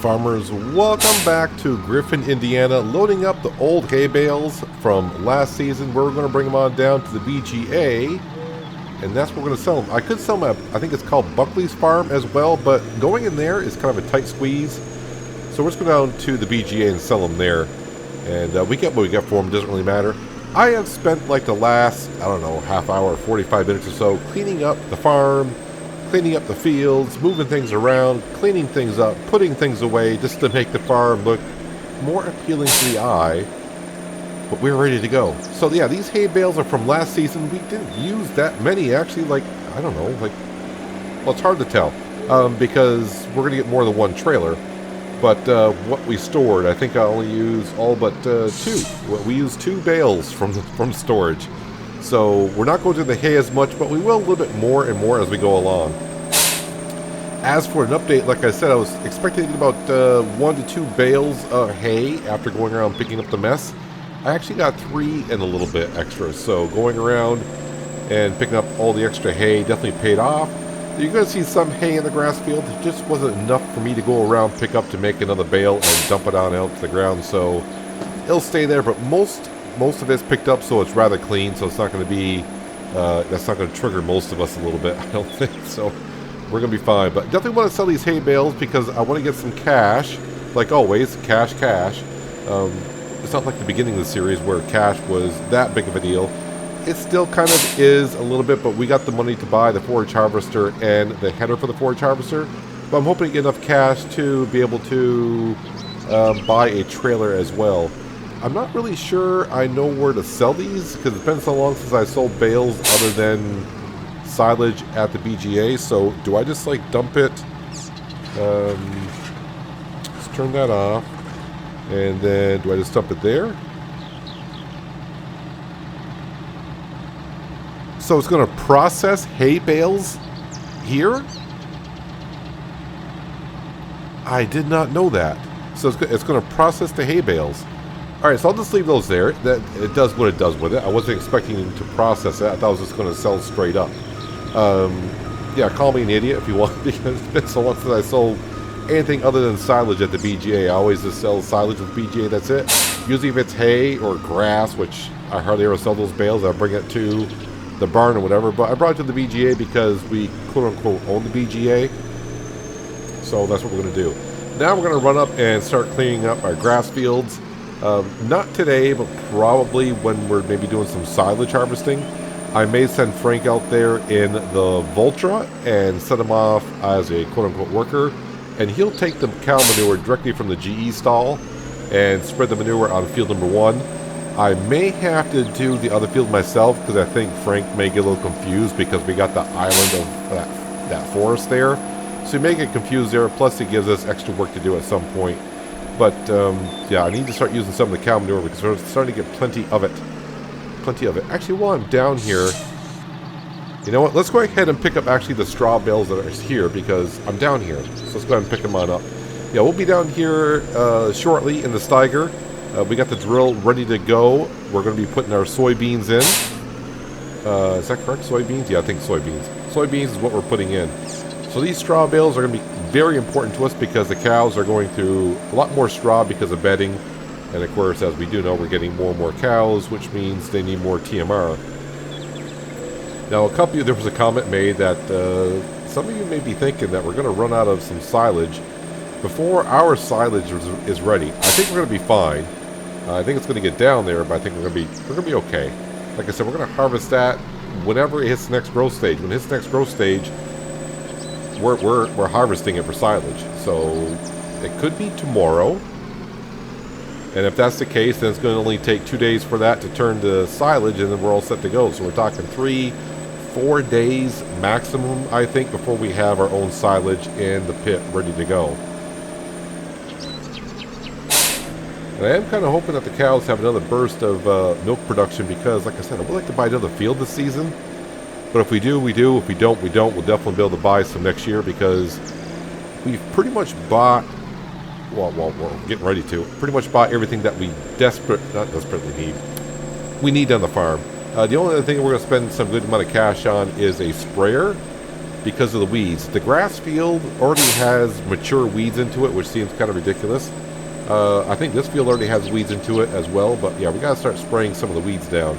farmers, welcome back to Griffin, Indiana, loading up the old hay bales from last season. We're going to bring them on down to the BGA, and that's where we're going to sell them. I could sell them at, I think it's called Buckley's Farm as well, but going in there is kind of a tight squeeze. So we're just going down to the BGA and sell them there, and we get what we get for them, doesn't really matter. I have spent like the last, I don't know, half hour, 45 minutes or so cleaning up the farm, cleaning up the fields, moving things around, cleaning things up, putting things away, just to make the farm look more appealing to the eye. But we're ready to go. So yeah, these hay bales are from last season. We didn't use that many, actually. Like, I don't know, like, well, it's hard to tell because we're going to get more than one trailer. But what we stored, I think I only used all but two. We used 2 bales from storage. So we're not going to the hay as much, but we will a little bit more and more as we go along. As for an update, like I said, I was expecting to get about 1 to 2 bales of hay after going around picking up the mess. I actually got 3 and a little bit extra. So going around and picking up all the extra hay definitely paid off. You're going to see some hay in the grass field. It just wasn't enough for me to go around, pick up to make another bale and dump it on out to the ground. So it'll stay there, but most of it's picked up, so it's rather clean, so it's not going to be that's not going to trigger most of us a little bit, I don't think. So we're going to be fine, but definitely want to sell these hay bales because I want to get some cash. Like always, cash. It's not like the beginning of the series where cash was that big of a deal. It still kind of is a little bit, but we got the money to buy the forage harvester and the header for the forage harvester, but I'm hoping to get enough cash to be able to buy a trailer as well. I'm not really sure I know where to sell these because it's been so long since I sold bales other than silage at the BGA. So do I just like dump it? Let's turn that off. And then do I just dump it there? So it's going to process hay bales here? I did not know that. So it's going to process the hay bales. Alright, so I'll just leave those there. That it does what it does with it. I wasn't expecting to process it. I thought it was just going to sell straight up. Yeah, call me an idiot if you want, because it's been so long since I sold anything other than silage at the BGA. I always just sell silage with BGA, that's it. Usually if it's hay or grass, which I hardly ever sell those bales, I bring it to the barn or whatever. But I brought it to the BGA because we quote-unquote own the BGA. So that's what we're going to do. Now we're going to run up and start cleaning up our grass fields. Not today, but probably when we're maybe doing some silage harvesting. I may send Frank out there in the Voltra and set him off as a quote-unquote worker, and he'll take the cow manure directly from the GE stall and spread the manure on field number 1. I may have to do the other field myself because I think Frank may get a little confused because we got the island of that forest there. So he may get confused there, plus it gives us extra work to do at some point. But, yeah, I need to start using some of the cow manure because we're starting to get plenty of it. Actually, while I'm down here, you know what? Let's go ahead and pick up actually the straw bales that are here because I'm down here. So let's go ahead and pick them on up. Yeah, we'll be down here shortly in the Steiger. We got the drill ready to go. We're going to be putting our soybeans in. Is that correct? Soybeans? Yeah, I think soybeans. Soybeans is what we're putting in. So these straw bales are going to be very important to us because the cows are going through a lot more straw because of bedding. And of course, as we do know, we're getting more and more cows, which means they need more TMR. Now, there was a comment made that some of you may be thinking that we're going to run out of some silage before our silage is ready. I think we're going to be fine. I think it's going to get down there, but I think we're going to be okay. Like I said, we're going to harvest that whenever it hits the next growth stage. When it hits the next growth stage, we're harvesting it for silage. So it could be tomorrow. And if that's the case, then it's going to only take 2 days for that to turn to silage, and then we're all set to go. So we're talking 3-4 days maximum, I think, before we have our own silage in the pit ready to go. And I am kind of hoping that the cows have another burst of milk production because, like I said, I would like to buy another field this season. But if we do, we do. If we don't, we don't. We'll definitely be able to buy some next year because we've pretty much bought, well, we're getting ready to, pretty much bought everything that we not desperately need. We need on the farm. The only other thing we're going to spend some good amount of cash on is a sprayer. because of the weeds. The grass field already has mature weeds into it, which seems kind of ridiculous. I think this field already has weeds into it as well, but yeah, we gotta start spraying some of the weeds down.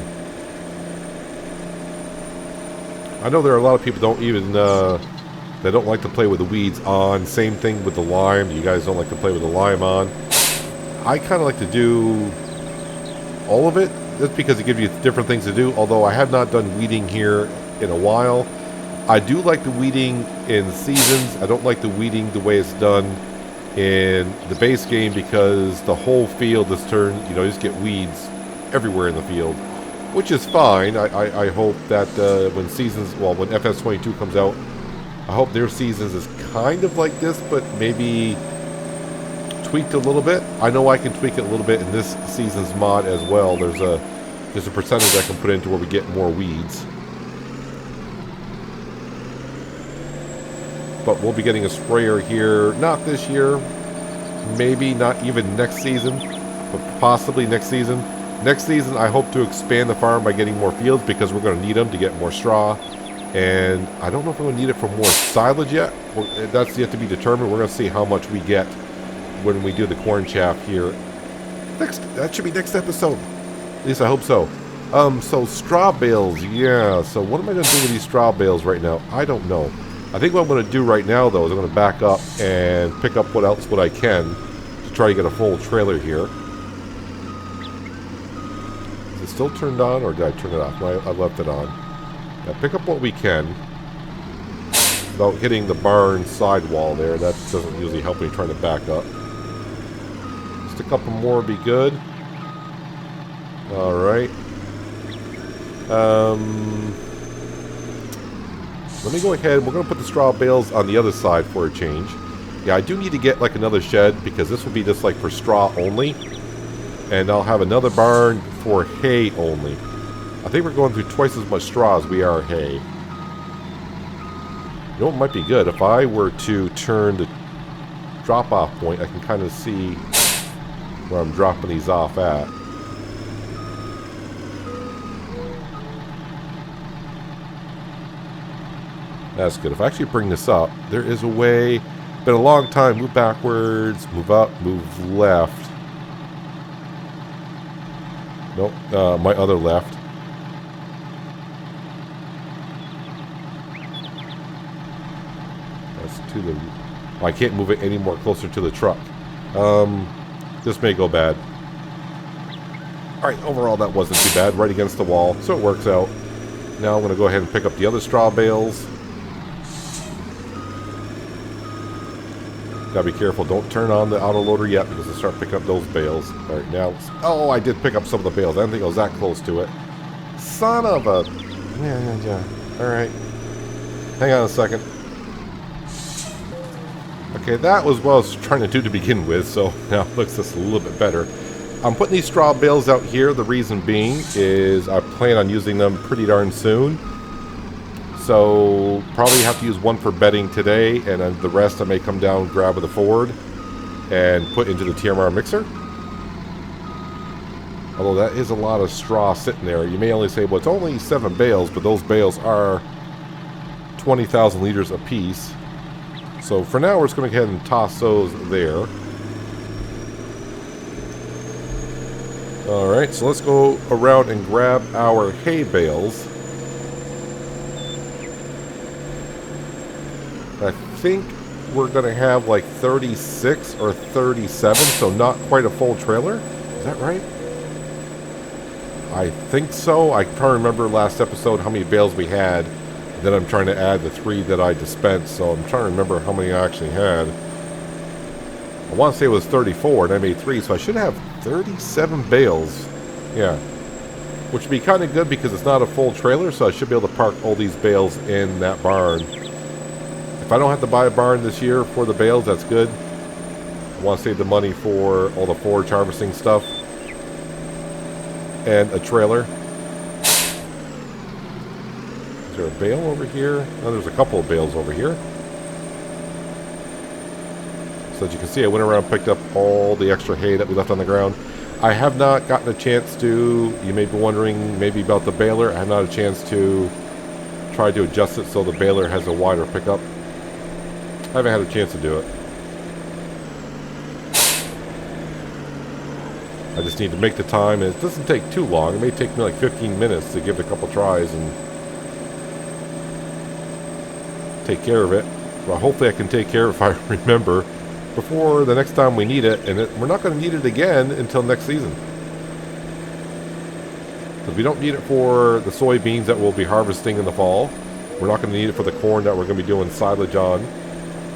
I know there are a lot of people don't even, they don't like to play with the weeds on. Same thing with the lime. You guys don't like to play with the lime on. I kind of like to do all of it, just because it gives you different things to do, although I have not done weeding here in a while. I do like the weeding in seasons. I don't like the weeding the way it's done in the base game, because the whole field is turned, you know, you just get weeds everywhere in the field, which is fine. I hope that when seasons, well, when FS22 comes out, I hope their seasons is kind of like this, but maybe tweaked a little bit. I know I can tweak it a little bit in this season's mod as well. There's a percentage I can put into where we get more weeds. But we'll be getting a sprayer here, not this year, maybe not even next season, but possibly next season. Next season, I hope to expand the farm by getting more fields, because we're going to need them to get more straw. And I don't know if we're going to need it for more silage yet. That's yet to be determined. We're going to see how much we get when we do the corn chaff here. That should be next episode. At least I hope so. So straw bales, yeah. So what am I going to do with these straw bales right now? I don't know. I think what I'm going to do right now, though, is I'm going to back up and pick up what I can to try to get a full trailer here. Is it still turned on, or did I turn it off? No, I left it on. Now pick up what we can without hitting the barn sidewall there. That doesn't usually help me trying to back up. Just a couple more would be good. Alright. Let me go ahead. We're going to put the straw bales on the other side for a change. Yeah, I do need to get like another shed, because this will be just like for straw only. And I'll have another barn for hay only. I think we're going through twice as much straw as we are hay. You know what might be good? If I were to turn the drop-off point, I can kind of see where I'm dropping these off at. That's good. If I actually bring this up, there is a way. Been a long time. Move backwards, move up, move left. Nope, my other left. That's to the... I can't move it any more closer to the truck. This may go bad. Alright, overall that wasn't too bad. Right against the wall, so it works out. Now I'm going to go ahead and pick up the other straw bales. Gotta be careful. Don't turn on the autoloader yet, because I'll start picking up those bales. Alright, now... Oh, I did pick up some of the bales. I didn't think I was that close to it. Son of a... Yeah. Alright. Hang on a second. Okay, that was what I was trying to do to begin with, so now it looks just a little bit better. I'm putting these straw bales out here. The reason being is I plan on using them pretty darn soon. So, probably have to use one for bedding today, and then the rest I may come down, grab with a Ford, and put into the TMR mixer. Although that is a lot of straw sitting there. You may only say, well, it's only 7 bales, but those bales are 20,000 liters apiece. So, for now, we're just going to go ahead and toss those there. Alright, so let's go around and grab our hay bales. I think we're going to have like 36 or 37, so not quite a full trailer. Is that right? I think so. I can't remember last episode how many bales we had. Then I'm trying to add the 3 that I dispensed, so I'm trying to remember how many I actually had. I want to say it was 34, and I made 3, so I should have 37 bales. Yeah. Which would be kind of good because it's not a full trailer, so I should be able to park all these bales in that barn. If I don't have to buy a barn this year for the bales, that's good. I want to save the money for all the forage harvesting stuff. And a trailer. Is there a bale over here? No, there's a couple of bales over here. So as you can see, I went around and picked up all the extra hay that we left on the ground. I have not gotten a chance to, you may be wondering maybe about the baler, I have not had a chance to tried to adjust it so the baler has a wider pickup. I haven't had a chance to do it. I just need to make the time, and it doesn't take too long. It may take me like 15 minutes to give it a couple tries and take care of it. Well, hopefully I can take care of it if I remember before the next time we need it, and we're not going to need it again until next season. Because we don't need it for the soybeans that we'll be harvesting in the fall. We're not going to need it for the corn that we're going to be doing silage on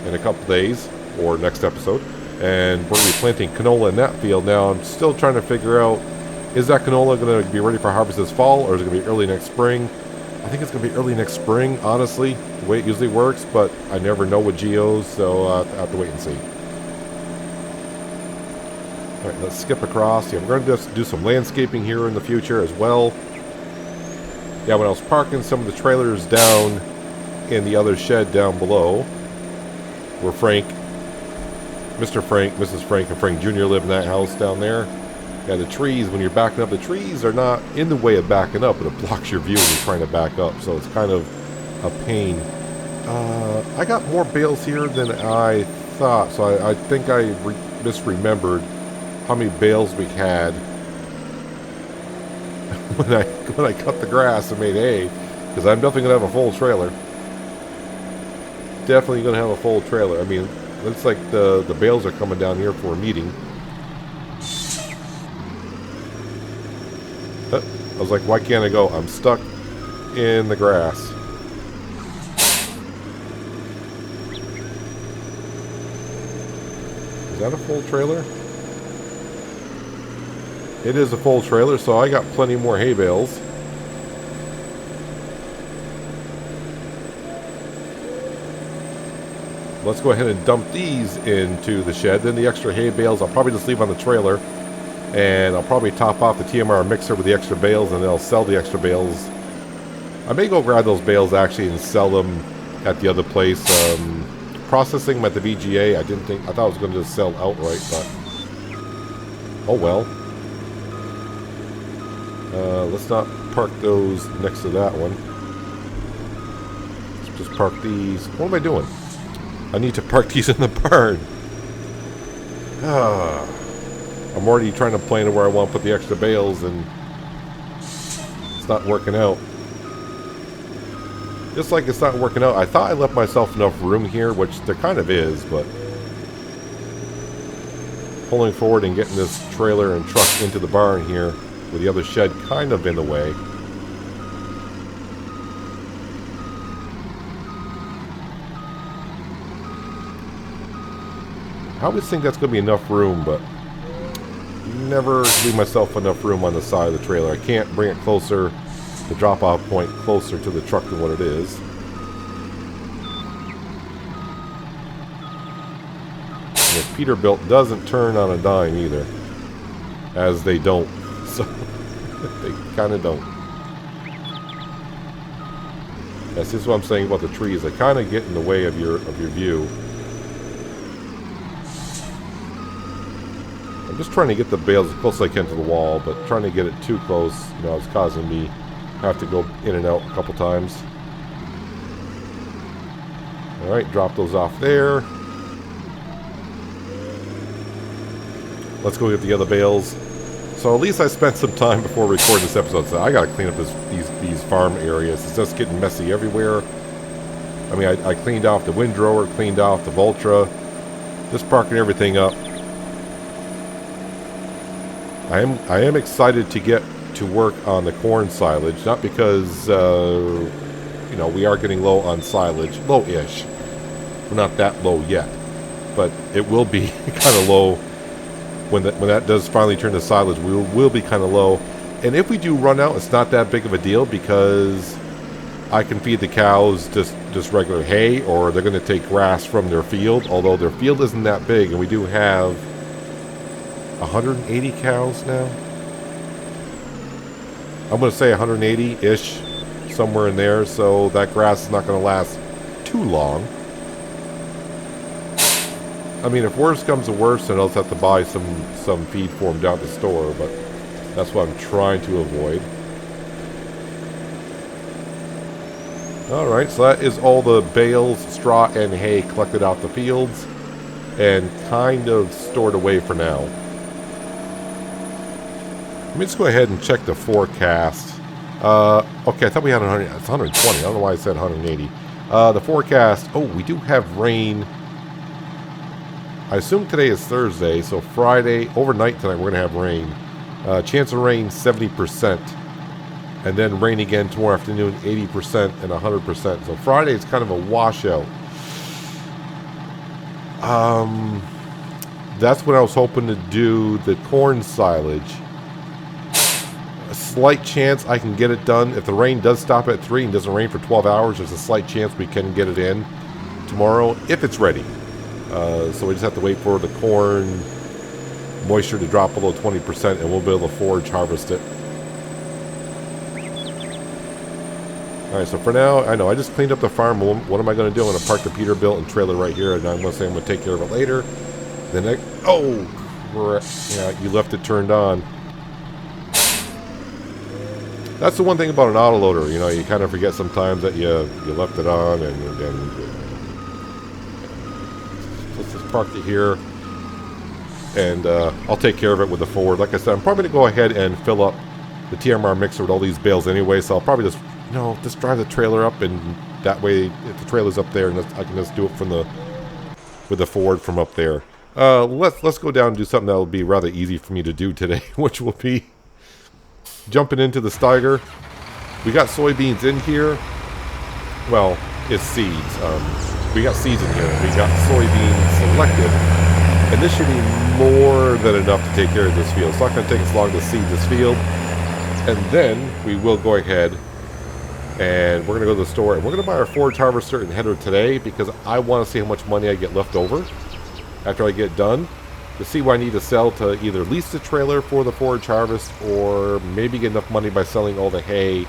in a couple days, or next episode. And we're going to be planting canola in that field. Now, I'm still trying to figure out, is that canola going to be ready for harvest this fall, or is it going to be early next spring? I think it's going to be early next spring, honestly, the way it usually works, but I never know with geos, so I have to wait and see. Alright, let's skip across. Yeah, we're going to just do some landscaping here in the future as well. Yeah, when I was parking some of the trailers down in the other shed down below, where Mr. Frank, Mrs. Frank, and Frank Jr. live in that house down there. Yeah, the trees, when you're backing up, the trees are not in the way of backing up, but it blocks your view when you're trying to back up, so it's kind of a pain. I got more bales here than I thought, so I think I misremembered how many bales we had when I cut the grass and made hay, because I'm definitely going to have a full trailer. Definitely going to have a full trailer. I mean, looks like the bales are coming down here for a meeting. I was like, why can't I go? I'm stuck in the grass. Is that a full trailer? It is a full trailer, so I got plenty more hay bales. Let's go ahead and dump these into the shed. Then the extra hay bales I'll probably just leave on the trailer. And I'll probably top off the TMR mixer with the extra bales, and then I'll sell the extra bales. I may go grab those bales actually and sell them at the other place. Processing them at the VGA, I thought I was going to just sell outright, but oh well. Let's not park those next to that one. Let's just park these. What am I doing? I need to park these in the barn. I'm already trying to plan where I want to put the extra bales, and it's not working out. Just like it's not working out, I thought I left myself enough room here, which there kind of is, but pulling forward and getting this trailer and truck into the barn here with the other shed kind of in the way. I always think that's going to be enough room, but never leave myself enough room on the side of the trailer. I can't bring it closer, the drop-off point closer to the truck than what it is. And the Peterbilt doesn't turn on a dime either, as they don't. So they kind of don't. That's just what I'm saying about the trees. They kind of get in the way of your view. I'm just trying to get the bales as close as I can to the wall, but trying to get it too close, you know, it's causing me have to go in and out a couple times. Alright, drop those off there. Let's go get the other bales. So at least I spent some time before recording this episode. So I gotta clean up these farm areas. It's just getting messy everywhere. I mean, I cleaned off the windrower, cleaned off the Voltra, just parking everything up. I am excited to get to work on the corn silage, not because you know, we are getting low on silage, low-ish. We're not that low yet, but it will be kind of low when that does finally turn to silage. We will be kind of low, and if we do run out, it's not that big of a deal because I can feed the cows just regular hay, or they're going to take grass from their field. Although their field isn't that big, and we do have 180 cows now. I'm going to say 180-ish, somewhere in there, so that grass is not going to last too long. I mean, if worse comes to worse, then I'll just have to buy some feed for them down at the store, but that's what I'm trying to avoid. Alright, so that is all the bales, straw, and hay collected out the fields and kind of stored away for now. Let me just go ahead and check the forecast. Okay, I thought we had 100, it's 120. I don't know why I said 180. The forecast, oh, we do have rain. I assume today is Thursday, so Friday, overnight tonight, we're going to have rain. Chance of rain, 70%. And then rain again tomorrow afternoon, 80% and 100%. So Friday is kind of a washout. That's when I was hoping to do the corn silage. A slight chance I can get it done. If the rain does stop at 3 and doesn't rain for 12 hours, there's a slight chance we can get it in tomorrow if it's ready. So we just have to wait for the corn moisture to drop below 20% and we'll be able to forage harvest it. Alright, so for now, I know I just cleaned up the farm. What am I going to do? I'm going to park the Peterbilt and trailer right here, and I'm going to say I'm going to take care of it later. Then yeah, you left it turned on. That's the one thing about an autoloader, you know, you kind of forget sometimes that you left it on, and let's just park it here, and I'll take care of it with the forward. Like I said, I'm probably going to go ahead and fill up the TMR mixer with all these bales anyway, so I'll probably just just drive the trailer up, and that way, if the trailer's up there, and I can just do it from with the Ford from up there. Let's go down and do something that will be rather easy for me to do today, which will be jumping into the Steiger. We got soybeans in here. Well, it's seeds. We got seeds in here. We got soybeans selected, and this should be more than enough to take care of this field. It's not going to take us long to seed this field, and then we will go ahead and we're going to go to the store and we're going to buy our forage harvester and header today because I want to see how much money I get left over after I get done to see what I need to sell to either lease the trailer for the forage harvest or maybe get enough money by selling all the hay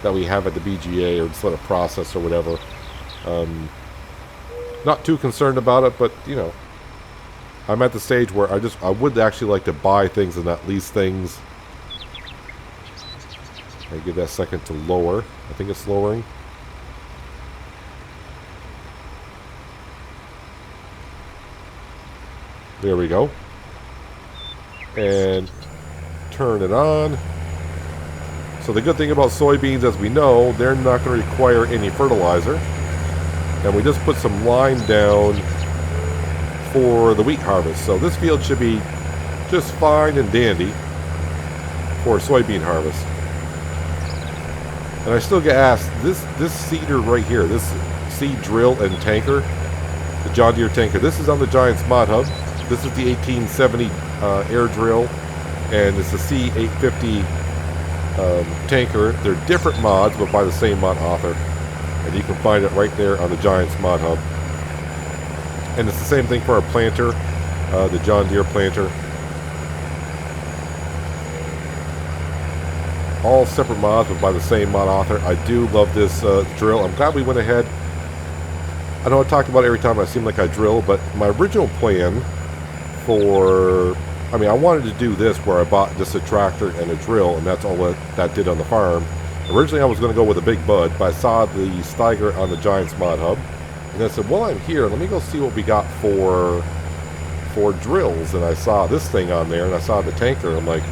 that we have at the BGA or just let it process or whatever. Not too concerned about it, but I'm at the stage where I would actually like to buy things and not lease things. I give that a second to lower. I think it's lowering. There we go. And turn it on. So the good thing about soybeans, as we know, they're not going to require any fertilizer. And we just put some lime down for the wheat harvest. So this field should be just fine and dandy for soybean harvest. And I still get asked, this seeder right here, this seed drill and tanker, the John Deere tanker, this is on the Giants mod hub. This is the 1870 air drill, and it's the C850 tanker. They're different mods, but by the same mod author. And you can find it right there on the Giants mod hub. And it's the same thing for our planter, the John Deere planter. All separate mods, but by the same mod author. I do love this drill. I'm glad we went ahead. I know I talk about it every time I seem like I drill, but my original plan for... I wanted to do this where I bought just a tractor and a drill, and that's all that did on the farm. Originally, I was going to go with a big bud, but I saw the Steiger on the Giants mod hub, and I said, well, I'm here. Let me go see what we got for drills, and I saw this thing on there, and I saw the tanker. I'm like,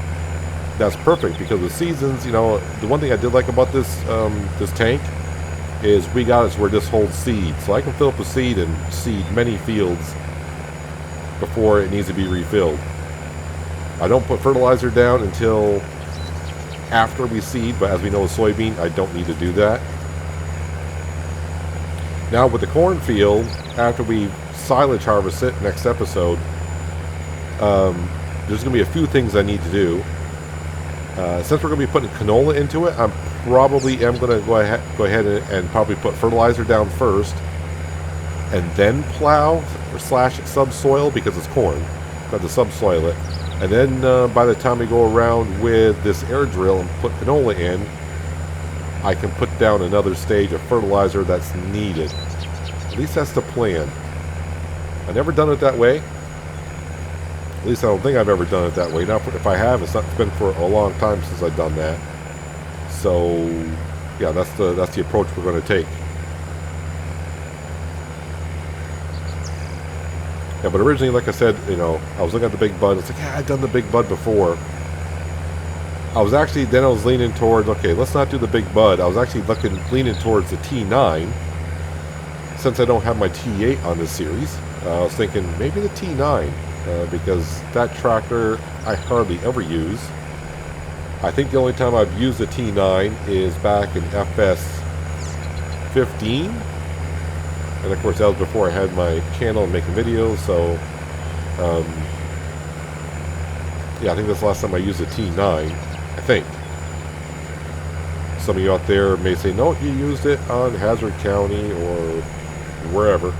that's perfect, because the seasons, the one thing I did like about this this tank is we got it to where this holds seed, so I can fill up with seed and seed many fields before it needs to be refilled. I don't put fertilizer down until after we seed, but as we know with soybean, I don't need to do that. Now with the cornfield, after we silage harvest it next episode, there's going to be a few things I need to do. Since we're going to be putting canola into it, I probably am going to go ahead and probably put fertilizer down first, and then plow or slash subsoil because it's corn. Got to subsoil it, and then by the time we go around with this air drill and put canola in, I can put down another stage of fertilizer that's needed. At least that's the plan. I've never done it that way. At least I don't think I've ever done it that way. Now, if I have, it's been for a long time since I've done that. So, yeah, that's the approach we're going to take. Yeah, but originally, like I said, you know, I was looking at the big bud. It's like, yeah, I've done the big bud before. I was leaning towards, okay, let's not do the big bud. I was actually leaning towards the T9. Since I don't have my T8 on this series, I was thinking maybe the T9, because that tractor I hardly ever use. I think the only time I've used the T9 is back in FS15. And of course that was before I had my channel and making videos, so yeah, I think that's the last time I used the T9, I think. Some of you out there may say, no, you used it on Hazard County or wherever.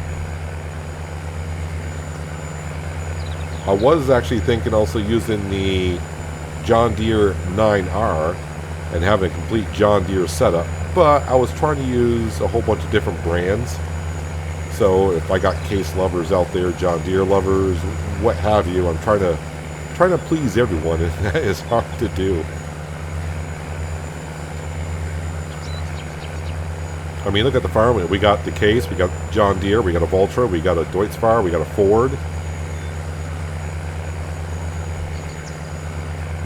I was actually thinking also using the John Deere 9R and having a complete John Deere setup, but I was trying to use a whole bunch of different brands. So if I got case lovers out there, John Deere lovers, what have you, I'm trying to please everyone, and that is hard to do. I mean, look at the farm. We got the case, we got John Deere, we got a Valtra, we got a Deutz-Fahr, we got a Ford.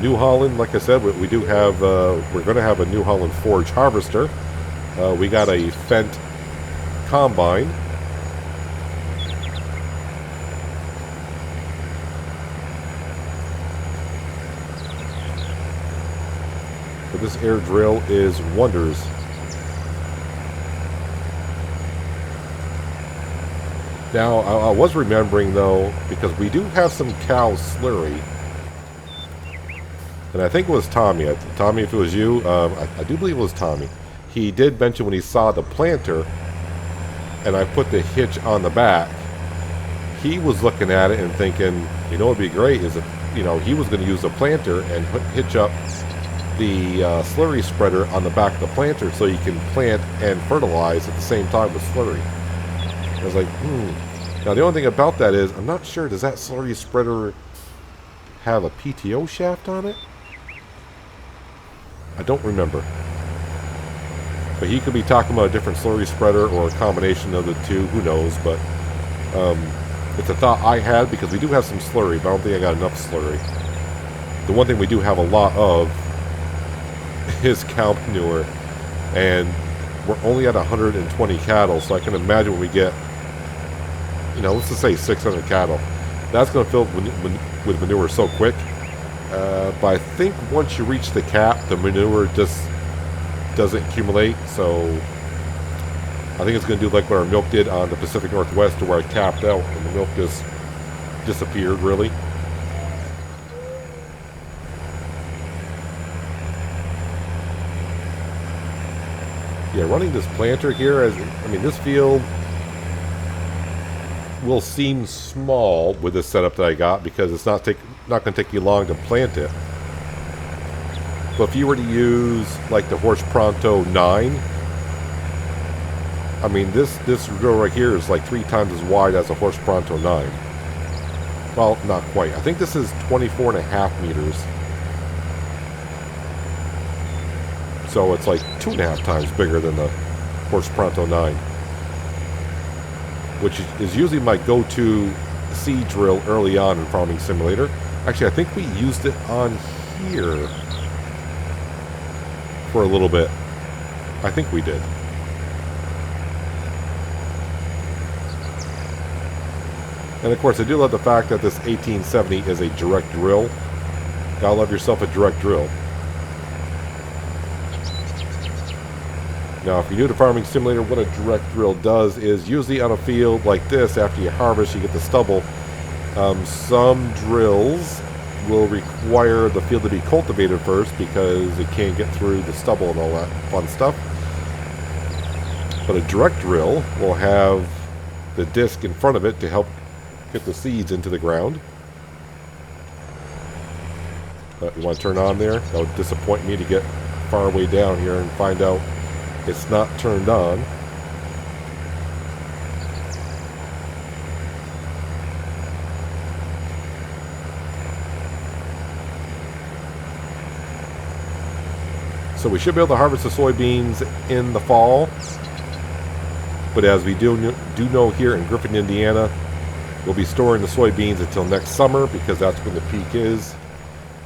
New Holland, like I said, we do have, we're going to have a New Holland forage harvester. We got a Fendt combine. But this air drill is wonders. Now, I was remembering, though, because we do have some cow slurry. And I think it was Tommy. Tommy, if it was you, I do believe it was Tommy. He did mention when he saw the planter, and I put the hitch on the back, he was looking at it and thinking, you know what would be great is if, you know, he was going to use the planter and hitch up the slurry spreader on the back of the planter so you can plant and fertilize at the same time with slurry. I was like, Now the only thing about that is, I'm not sure, does that slurry spreader have a PTO shaft on it? I don't remember. But he could be talking about a different slurry spreader or a combination of the two, who knows, but it's a thought I had because we do have some slurry, but I don't think I got enough slurry. The one thing we do have a lot of is cow manure, and we're only at 120 cattle, so I can imagine when we get, you know, let's just say 600 cattle, that's going to fill with manure so quick. But I think once you reach the cap, the manure just doesn't accumulate, so I think it's going to do like what our milk did on the Pacific Northwest, to where it capped out and the milk just disappeared, really. Yeah, running this planter here, I mean, this field will seem small with this setup that I got because it's not going to take you long to plant it. But if you were to use like the Horse Pronto 9, I mean, this drill right here is like 3 times as wide as a Horse Pronto 9. Well, not quite. I think this is 24.5 meters. So it's like 2.5 times bigger than the Horse Pronto 9. Which is usually my go-to seed drill early on in Farming Simulator. Actually, I think we used it on here for a little bit. I think we did. And of course, I do love the fact that this 1870 is a direct drill. Gotta love yourself a direct drill. Now, if you're new to Farming Simulator, what a direct drill does is usually on a field like this, after you harvest, you get the stubble. Some drills will require the field to be cultivated first because it can't get through the stubble and all that fun stuff. But a direct drill will have the disc in front of it to help get the seeds into the ground. But you want to turn on there? That would disappoint me to get far away down here and find out it's not turned on. So we should be able to harvest the soybeans in the fall. But as we do know here in Griffin, Indiana, we'll be storing the soybeans until next summer because that's when the peak is.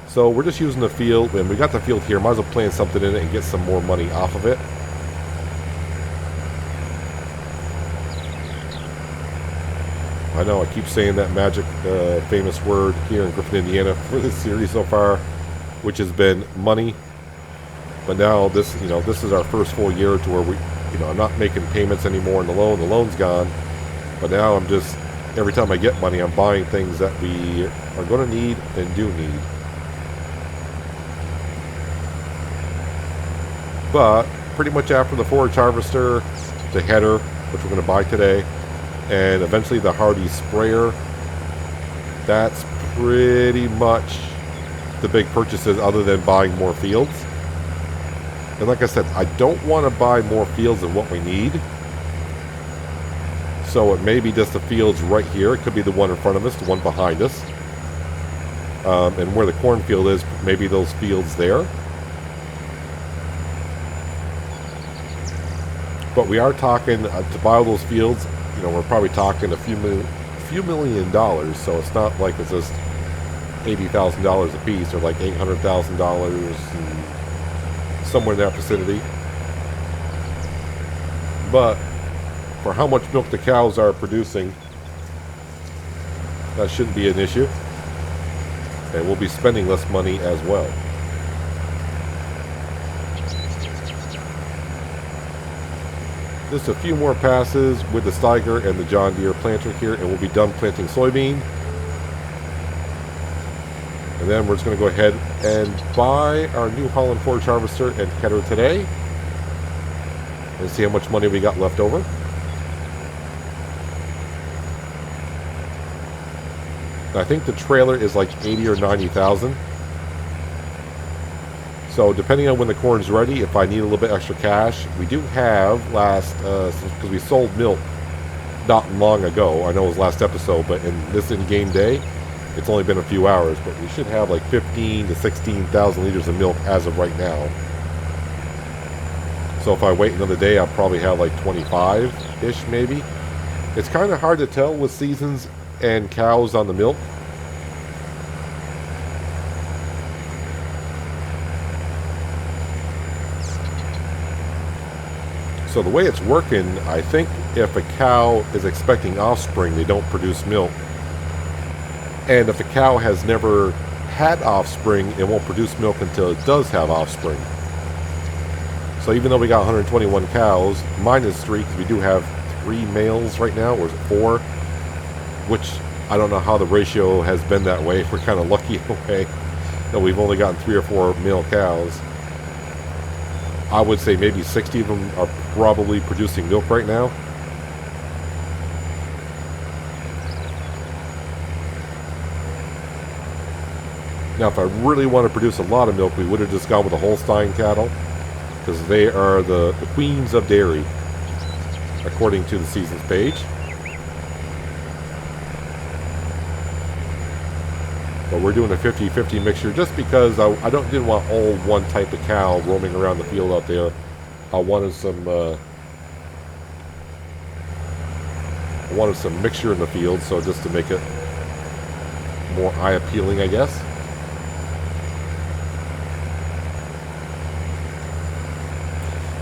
So we're just using the field, and we got the field here. Might as well plant something in it and get some more money off of it. I know I keep saying that magic famous word here in Griffin, Indiana for this series so far, which has been money. But now this is our first full year to where I'm not making payments anymore on the loan. The loan's gone. But now I'm just, every time I get money, I'm buying things that we are going to need and do need. But pretty much after the forage harvester, the header, which we're going to buy today, and eventually the hardy sprayer, that's pretty much the big purchases other than buying more fields. And like I said, I don't want to buy more fields than what we need. So it may be just the fields right here. It could be the one in front of us, the one behind us. And where the cornfield is, maybe those fields there. But we are talking to buy all those fields. We're probably talking a few million dollars. So it's not like it's just $80,000 a piece, or like $800,000, somewhere in that vicinity. But for how much milk the cows are producing, that shouldn't be an issue. And we'll be spending less money as well. Just a few more passes with the Steiger and the John Deere planter here, and we'll be done planting soybean. And then we're just going to go ahead and buy our New Holland forage harvester and header today, and see how much money we got left over. I think the trailer is like 80 or 90,000. So depending on when the corn's ready, if I need a little bit extra cash, we do have because we sold milk not long ago. I know it was last episode, but in this in-game day, it's only been a few hours, but we should have like 15 to 16,000 liters of milk as of right now. So if I wait another day, I'll probably have like 25-ish maybe. It's kind of hard to tell with seasons and cows on the milk. So the way it's working, I think if a cow is expecting offspring, they don't produce milk. And if a cow has never had offspring, it won't produce milk until it does have offspring. So even though we got 121 cows, minus 3, because we do have 3 males right now, or is it 4? Which, I don't know how the ratio has been that way. We're kind of lucky in a way that we've only gotten 3 or 4 male cows. I would say maybe 60 of them are probably producing milk right now. Now, if I really want to produce a lot of milk, we would have just gone with the Holstein cattle, because they are the queens of dairy, according to the seasons page. But we're doing a 50-50 mixture just because I didn't want all one type of cow roaming around the field out there. I wanted some mixture in the field, so just to make it more eye appealing, I guess.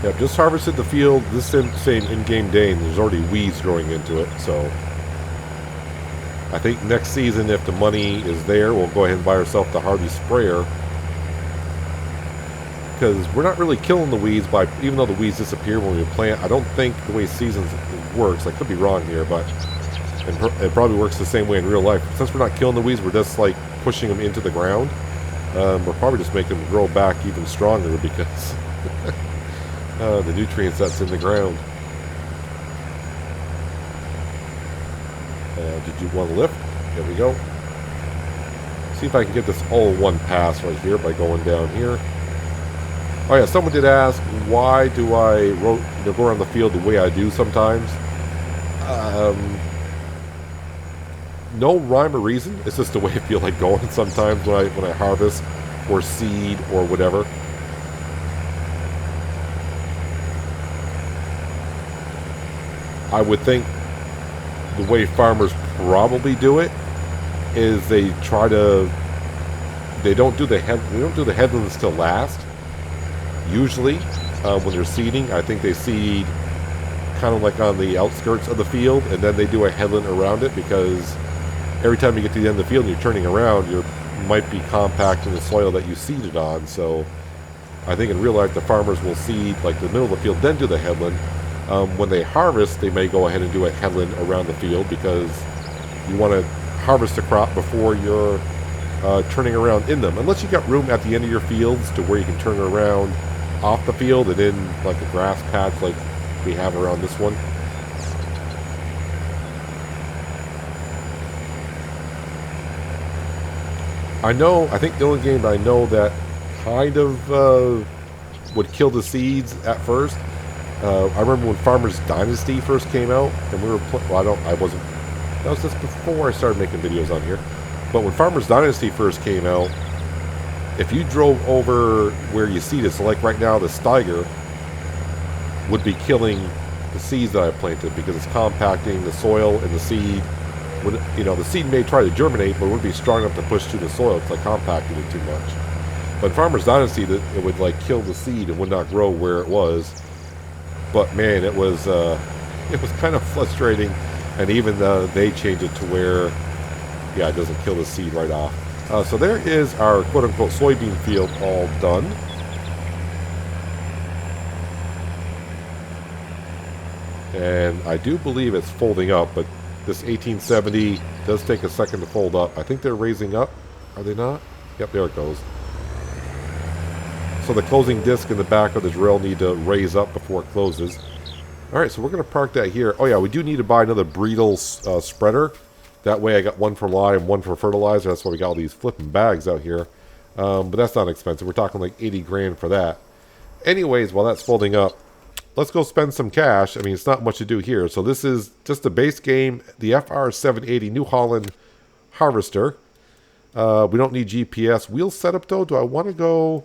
Yeah, just harvested the field this same in-game day, and there's already weeds growing into it, so I think next season, if the money is there, we'll go ahead and buy ourselves the hardy sprayer, because we're not really killing the weeds even though the weeds disappear when we plant. I don't think the way seasons works, I could be wrong here, but it probably works the same way in real life. Since we're not killing the weeds, we're just like pushing them into the ground. We're probably just making them grow back even stronger because the nutrients that's in the ground. Did you want to lift? There we go. See if I can get this all in one pass right here by going down here. Oh yeah, someone did ask, why do I go around the field the way I do sometimes? No rhyme or reason. It's just the way I feel like going sometimes when I harvest or seed or whatever. I would think the way farmers probably do it is they don't do the headlands till last. Usually, when they're seeding, I think they seed kind of like on the outskirts of the field, and then they do a headland around it, because every time you get to the end of the field and you're turning around, you might be compacting the soil that you seeded on. So I think in real life the farmers will seed like the middle of the field, then do the headland. When they harvest, they may go ahead and do a headland around the field, because you want to harvest a crop before you're turning around in them, unless you got room at the end of your fields to where you can turn around off the field and in like a grass patch like we have around this one. I think the only game that I know that kind of would kill the seeds at first, I remember when Farmers Dynasty first came out, and we were that was just before I started making videos on here. But when Farmers Dynasty first came out, if you drove over where you seeded, so like right now the Steiger would be killing the seeds that I planted, because it's compacting the soil and the seed. The seed may try to germinate, but it wouldn't be strong enough to push through the soil. It's like compacting it too much. But in Farmers Dynasty, it would like kill the seed and would not grow where it was. But man, it was kind of frustrating, and even they changed it to where, it doesn't kill the seed right off. So there is our quote-unquote soybean field all done. And I do believe it's folding up, but this 1870 does take a second to fold up. I think they're raising up. Are they not? Yep, there it goes. So the closing disc in the back of the drill need to raise up before it closes. Alright, so we're going to park that here. Oh yeah, we do need to buy another Breedle spreader. That way I got one for lye and one for fertilizer. That's why we got all these flipping bags out here. But that's not expensive. We're talking like 80 grand for that. Anyways, while that's folding up, let's go spend some cash. I mean, it's not much to do here. So this is just the base game, the FR780 New Holland Harvester. We don't need GPS. Wheel setup though. Do I want to go?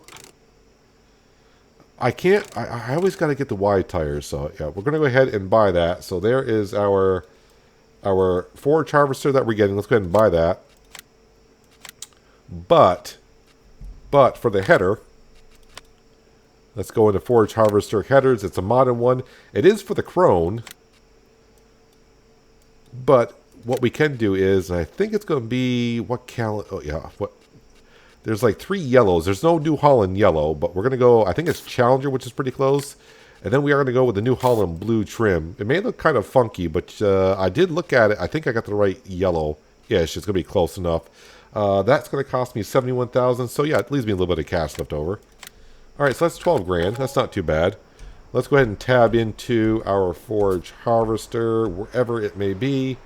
I can't. I always got to get the wide tires. So yeah, we're going to go ahead and buy that. So there is our forage harvester that we're getting. Let's go ahead and buy that. But for the header, let's go into forage harvester headers. It's a modern one. It is for the crone. But what we can do is, I think it's going to be there's like 3 yellows. There's no New Holland yellow, but we're going to go, I think it's Challenger, which is pretty close. And then we are going to go with the New Holland blue trim. It may look kind of funky, but I did look at it. I think I got the right yellow. Yeah, it's going to be close enough. That's going to cost me $71,000. So yeah, it leaves me a little bit of cash left over. All right, so that's 12 grand. That's not too bad. Let's go ahead and tab into our forage harvester, wherever it may be.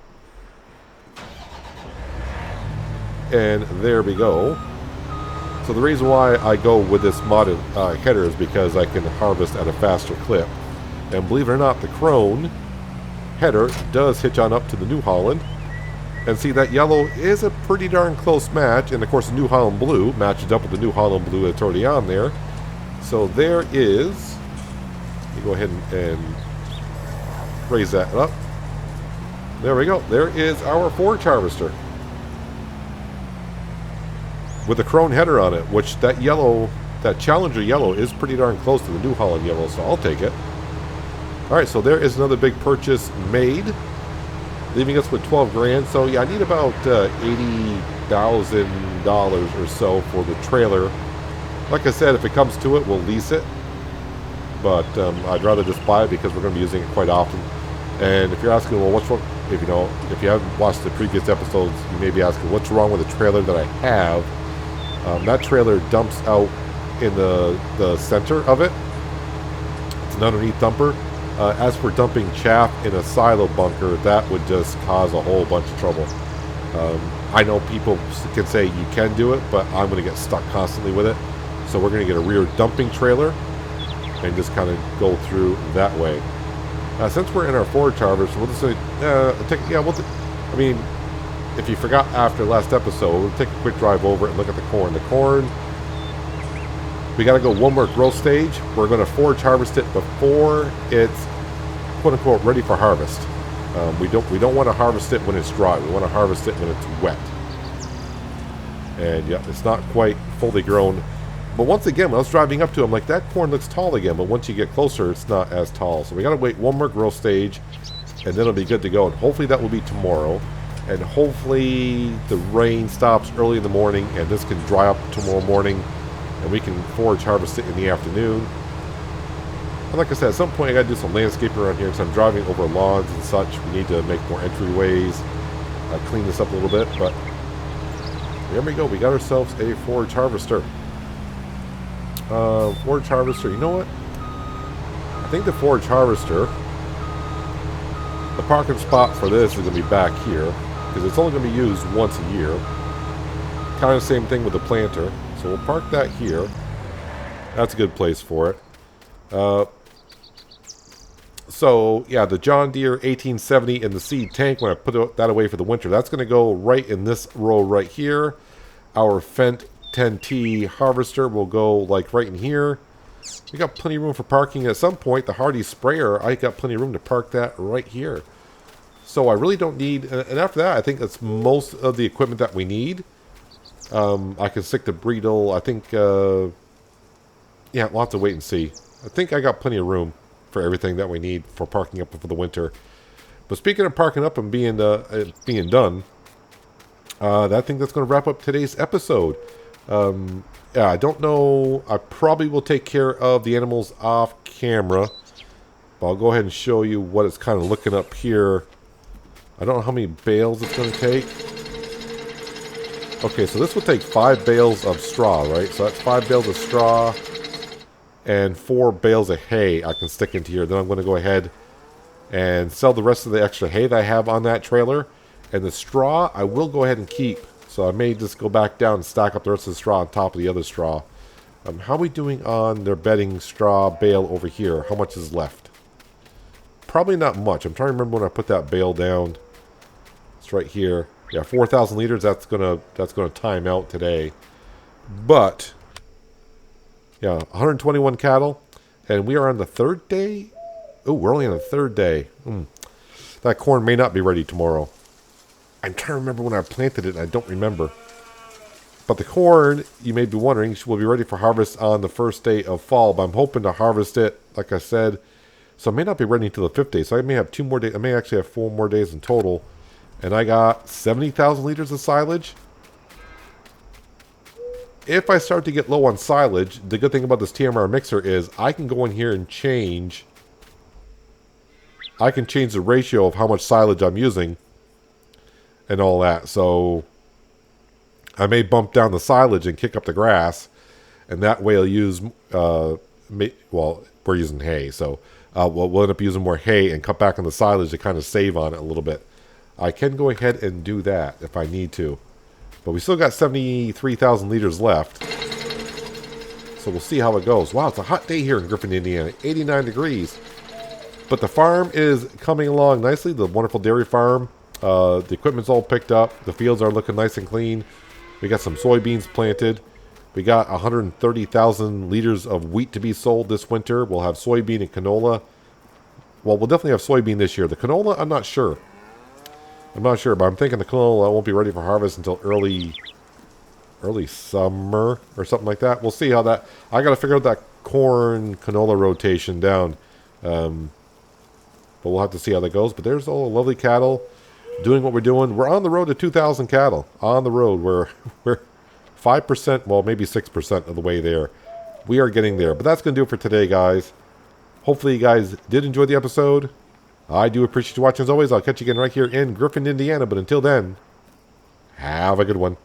And there we go. So the reason why I go with this modded header is because I can harvest at a faster clip. And believe it or not, the crone header does hitch on up to the New Holland. And see, that yellow is a pretty darn close match. And of course, the New Holland blue matches up with the New Holland blue that's already on there. So there is, let me go ahead and raise that up. There we go. There is our forage harvester with a crone header on it, which that yellow, that Challenger yellow is pretty darn close to the New Holland yellow, so I'll take it. All right, so there is another big purchase made, leaving us with 12 grand. So yeah, I need about $80,000 or so for the trailer. Like I said, if it comes to it, we'll lease it. But I'd rather just buy it because we're going to be using it quite often. And if you're asking, well, what's wrong? If you haven't watched the previous episodes, you may be asking, what's wrong with the trailer that I have? That trailer dumps out in the center of it. It's an underneath dumper. As for dumping chaff in a silo bunker, that would just cause a whole bunch of trouble. I know people can say you can do it, but I'm going to get stuck constantly with it. So we're going to get a rear dumping trailer and just kind of go through that way. Since we're in our forage harvest, we'll just say, I mean, if you forgot after last episode, we'll take a quick drive over and look at the corn. The corn, we got to go one more growth stage. We're going to forage harvest it before it's quote unquote ready for harvest. We don't want to harvest it when it's dry. We want to harvest it when it's wet. And yeah, it's not quite fully grown. But once again, when I was driving up to it, I'm like, that corn looks tall again. But once you get closer, it's not as tall. So we got to wait one more growth stage, and then it'll be good to go. And hopefully that will be tomorrow. And hopefully the rain stops early in the morning, and this can dry up tomorrow morning, and we can forage harvest it in the afternoon. And like I said, at some point I got to do some landscaping around here because I'm driving over lawns and such. We need to make more entryways, clean this up a little bit. But there we go. We got ourselves a forage harvester. Forage harvester. You know what? I think the forage harvester, the parking spot for this is going to be back here because it's only going to be used once a year. Kind of the same thing with the planter. So we'll park that here. That's a good place for it. So, yeah, the John Deere 1870 in the seed tank, when I put that away for the winter, that's going to go right in this row right here. Our Fendt 10T harvester will go, like, right in here. We got plenty of room for parking. At some point, the Hardy sprayer, I got plenty of room to park that right here. So I really don't need... And after that, I think that's most of the equipment that we need. I can stick the Breedle. I think... yeah, we'll have to wait and see. I think I got plenty of room for everything that we need for parking up for the winter. But speaking of parking up and being done, I think that's going to wrap up today's episode. Yeah, I don't know. I probably will take care of the animals off camera. But I'll go ahead and show you what it's kind of looking up here. I don't know how many bales it's going to take. Okay, so this will take 5 bales of straw, right? So that's 5 bales of straw and 4 bales of hay I can stick into here. Then I'm going to go ahead and sell the rest of the extra hay that I have on that trailer. And the straw, I will go ahead and keep. So I may just go back down and stack up the rest of the straw on top of the other straw. How are we doing on their bedding straw bale over here? How much is left? Probably not much. I'm trying to remember when I put that bale down. It's right here. Yeah, 4,000 liters. That's gonna time out today. But yeah, 121 cattle, and we are on the 3rd day. Oh, we're only on the 3rd day. That corn may not be ready tomorrow. I'm trying to remember when I planted it, and I don't remember. But the corn, you may be wondering, will be ready for harvest on the 1st day of fall. But I'm hoping to harvest it, like I said. So it may not be ready until the 5th day. So I may have 2 more days. I may actually have 4 more days in total. And I got 70,000 liters of silage. If I start to get low on silage, the good thing about this TMR mixer is I can go in here and change. I can change the ratio of how much silage I'm using and all that. So I may bump down the silage and kick up the grass, and that way I'll use, well, we're using hay, so we'll end up using more hay and cut back on the silage to kind of save on it a little bit. I can go ahead and do that if I need to. But we still got 73,000 liters left. So we'll see how it goes. Wow, it's a hot day here in Griffin, Indiana. 89 degrees. But the farm is coming along nicely. The wonderful dairy farm. The equipment's all picked up. The fields are looking nice and clean. We got some soybeans planted. We got 130,000 liters of wheat to be sold this winter. We'll have soybean and canola. Well, we'll definitely have soybean this year. The canola, I'm not sure. But I'm thinking the canola won't be ready for harvest until early summer or something like that. We'll see how that... I got to figure out that corn canola rotation down. But we'll have to see how that goes. But there's all the lovely cattle doing what we're doing. We're on the road to 2,000 cattle. On the road. We're 5%, well, maybe 6% of the way there. We are getting there. But that's going to do it for today, guys. Hopefully you guys did enjoy the episode. I do appreciate you watching as always. I'll catch you again right here in Griffin, Indiana. But until then, have a good one.